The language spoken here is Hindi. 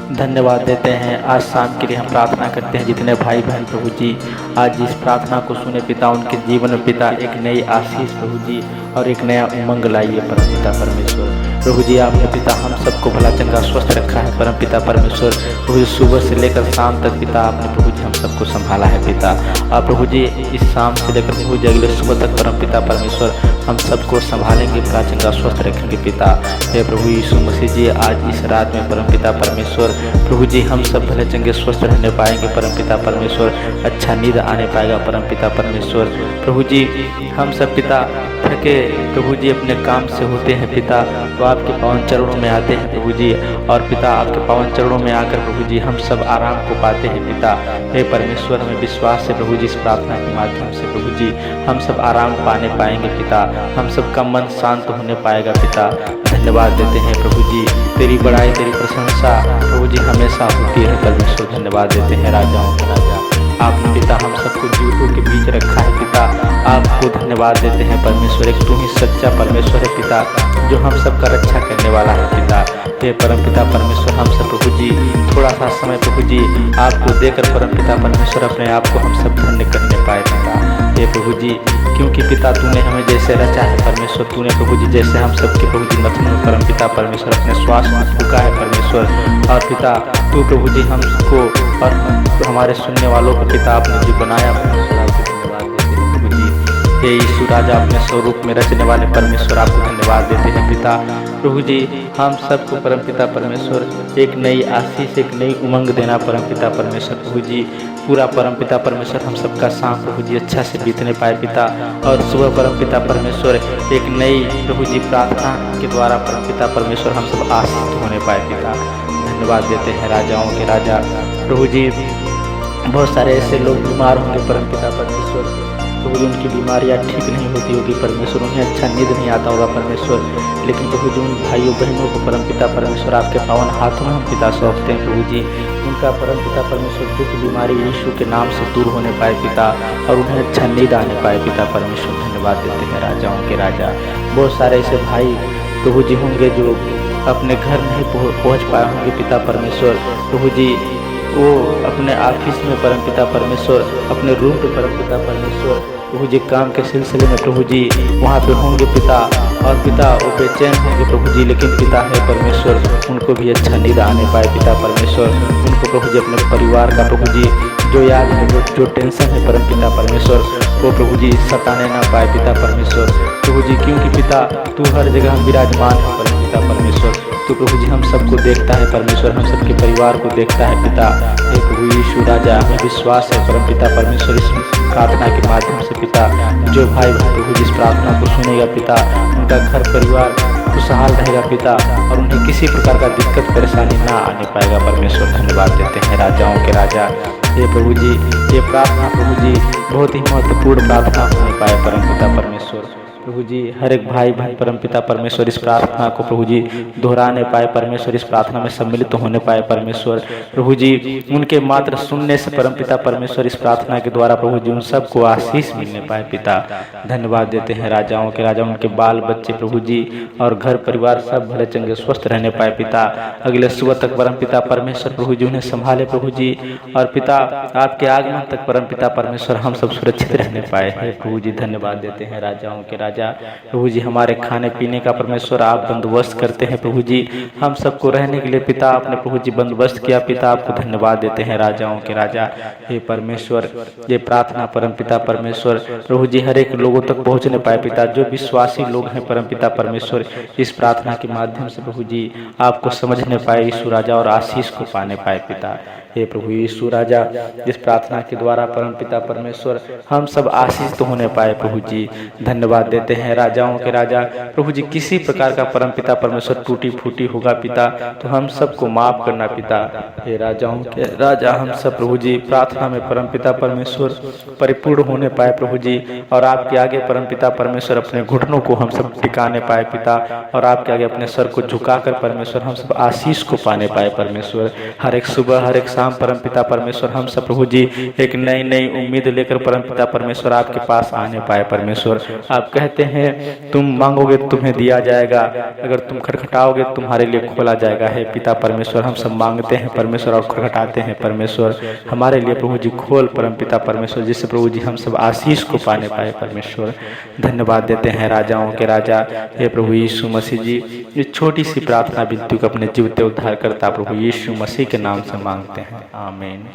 धन्यवाद देते हैं। आज शाम के लिए हम प्रार्थना करते हैं जितने भाई बहन प्रभु जी आज इस प्रार्थना को सुने पिता, उनके जीवन में पिता एक नई आशीष प्रभु जी और एक नया उमंग लाइए परम पिता परमेश्वर। प्रभु जी आपने पिता हम सबको भला चंगा स्वस्थ रखा है परम पिता परमेश्वर। प्रभु जी सुबह से लेकर शाम तक पिता आपने प्रभु जी हम सबको संभाला है पिता। और प्रभु जी इस शाम से लेकर प्रभु जी अगले सुबह तक परम पिता परमेश्वर हम सबको संभालेंगे, भला चंगा स्वस्थ रखेंगे पिता। हे प्रभु यीशु मसीह जी आज इस रात में परम पिता परमेश्वर प्रभु जी हम सब भले चंगे स्वस्थ रहने पाएंगे परम पिता परमेश्वर। अच्छा नींद आने पाएगा परम पिता परमेश्वर। प्रभु जी हम सब पिता थके प्रभु जी अपने काम से होते हैं पिता, तो आपके पावन चरणों में आते हैं प्रभु जी। और पिता आपके पावन चरणों में आकर प्रभु जी हम सब आराम को पाते हैं पिता। हे परमेश्वर हमें विश्वास है प्रभु जी इस प्रार्थना के माध्यम से प्रभु जी हम सब आराम पाने पाएंगे पिता, हम सबका मन शांत होने पाएगा पिता। धन्यवाद देते हैं प्रभु जी, तेरी बड़ाई तेरी प्रशंसा प्रभु जी हमेशा होती है परमेश्वर। धन्यवाद देते हैं राजाओं के राजा, आपने पिता हम सबको जीवों के बीच रखा है पिता। आपको धन्यवाद देते हैं परमेश्वर, एक तू ही सच्चा परमेश्वर है पिता जो हम सबका रक्षा करने वाला है पिता। हे परम पिता परमेश्वर हम सब प्रभु जी थोड़ा सा समय प्रभु जी आपको देकर परम पिता परमेश्वर अपने आप को हम सब धन्य करने पाए पिता। हे प्रभु जी क्योंकि पिता तूने हमें जैसे रचा है परमेश्वर, तूने प्रभु जी जैसे हम सबके प्रभु जी नथन में परम पिता परमेश्वर अपने श्वास में फूका है परमेश्वर। और पिता तू प्रभु जी हमको और तो हमारे सुनने वालों को पिता आपने जो बनाया परमेश्वर आपको धन्यवाद देते हैं प्रभु जी। हे यीशु राजा अपने स्वरूप में रचने वाले परमेश्वर आपको धन्यवाद देते हैं पिता। प्रभु जी हम सबको परम पिता परमेश्वर एक नई आशीष एक नई उमंग देना परम पिता परमेश्वर। प्रभु जी पूरा परम पिता परमेश्वर हम सबका शाम प्रभु जी अच्छा से बीतने पाए पिता। और सुबह परम पिता परमेश्वर एक नई प्रभु जी प्रार्थना के द्वारा परम पिता परमेश्वर हम सब आशीष होने पाए पिता। धन्यवाद देते हैं राजाओं के राजा। प्रभु जी बहुत सारे ऐसे लोग बीमार होंगे परम पिता परमेश्वर, प्रभु जी उनकी बीमारियां ठीक नहीं होती होगी परमेश्वर, उन्हें अच्छा नींद नहीं आता होगा परमेश्वर, लेकिन प्रभु जी उन भाइयों बहनों को परम पिता परमेश्वर आपके पावन हाथों में हम पिता सौंपते हैं प्रभु जी। उनका परम पिता परमेश्वर दुख बीमारी यीशु के नाम से दूर होने पाए पिता और उन्हें अच्छा नींद आने पाए पिता परमेश्वर। धन्यवाद देते हैं राजाओं के राजा। बहुत सारे ऐसे भाई प्रभु जी होंगे जो अपने घर नहीं पहुँच पाए होंगे पिता परमेश्वर। प्रभु जी वो अपने ऑफिस में परम पिता परमेश्वर अपने रूम पे परम पिता परमेश्वर प्रभु जी काम के सिलसिले में प्रभु जी वहाँ पे होंगे पिता। और पिता वो बेचैन होंगे प्रभु जी, लेकिन पिता है परमेश्वर उनको भी अच्छा नींद आने पाए पिता परमेश्वर। उनको प्रभु जी अपने परिवार का प्रभु जी जो याद है जो टेंशन है परम पिता परमेश्वर वो प्रभु जी सताने ना पाए पिता परमेश्वर। प्रभु जी क्योंकि पिता तू हर जगह विराजमान है परम पिता परमेश्वर, तो प्रभु जी हम सबको देखता है परमेश्वर, हम सबके परिवार को देखता है पिता। हे प्रभु यीशु राजा हमें विश्वास है परम पिता परमेश्वर इस प्रार्थना के माध्यम से पिता जो भाई प्रभु जी इस प्रार्थना को सुनेगा पिता उनका घर परिवार खुशहाल रहेगा पिता और उन्हें किसी प्रकार का दिक्कत परेशानी ना आने पाएगा परमेश्वर। धन्यवाद देते हैं राजाओं के राजा। ये प्रभु जी ये प्रार्थना प्रभु जी बहुत ही महत्वपूर्ण प्रार्थना होने पाए परम पिता परमेश्वर। प्रभु जी हर एक भाई भाई परम पिता परमेश्वर इस प्रार्थना को प्रभु जी दोहराने पाए परमेश्वर, इस प्रार्थना में सम्मिलित होने पाए परमेश्वर। प्रभु जी उनके मात्र सुनने से परम पिता परमेश्वर इस प्रार्थना के द्वारा प्रभु जी उन सबको आशीष मिलने पाए पिता। धन्यवाद देते हैं राजाओं के राजा। उनके बाल बच्चे प्रभु जी और घर परिवार सब भले चंगे स्वस्थ रहने पाए पिता। अगले सुबह तक परम पिता परमेश्वर प्रभु जी उन्हें संभाले प्रभु जी और पिता आपके आगमन तक परम पिता परमेश्वर हम सब सुरक्षित रहने पाए हैं प्रभु जी। धन्यवाद देते हैं राजाओं के राजा। प्रभु जी हमारे खाने पीने का परमेश्वर आप बंदोबस्त करते हैं प्रभु जी, हम सबको रहने के लिए पिता आपने प्रभु जी बंदोबस्त किया पिता। आपको धन्यवाद देते हैं राजाओं के राजा। हे परमेश्वर ये प्रार्थना परम पिता परमेश्वर प्रभु जी हर एक लोगों तक पहुंचने पाए पिता। जो विश्वासी लोग हैं परम पिता परमेश्वर इस प्रार्थना के माध्यम से प्रभु जी आपको समझने पाए यीशु राजा और आशीष को पाने पाए पिता। हे प्रभु यीशु राजा इस प्रार्थना के द्वारा परम पिता परमेश्वर हम सब आशीष तो होने पाए प्रभु जी। धन्यवाद देते हैं राजाओं के राजा। प्रभु जी किसी प्रकार का परम पिता परमेश्वर टूटी फूटी होगा पिता तो हम सबको माफ करना पिता। हे राजाओं के राजा हम सब प्रभु जी प्रार्थना में परम पिता परमेश्वर परिपूर्ण होने पाए प्रभु जी और आपके आगे परम पिता परमेश्वर अपने घुटनों को हम सब टिकाने पाए पिता और आपके आगे अपने सर को झुकाकर परमेश्वर हम सब आशीष को पाने पाए परमेश्वर। हर एक सुबह हर एक परम पिता परमेश्वर हम सब प्रभु जी एक नई नई उम्मीद लेकर परम पिता परमेश्वर आपके पास आने पाए परमेश्वर। आप कहते कहते हैं तुम मांगोगे तो तुम्हें दिया जाएगा, अगर तुम खटखटाओगे तुम्हारे लिए खोला जाएगा। हे पिता परमेश्वर, हम सब मांगते हैं परमेश्वर और खटखटाते हैं परमेश्वर, हमारे लिए प्रभु जी खोल परम पिता परमेश्वर, जिससे प्रभु जी हम सब आशीष को पाने पाए परमेश्वर। धन्यवाद देते हैं राजाओं के राजा हे प्रभु यीशु मसीह जी। इस छोटी सी प्रार्थना विनती को अपने जीवित उद्धारकर्ता प्रभु यीशु मसीह के नाम से मांगते हैं, आमीन।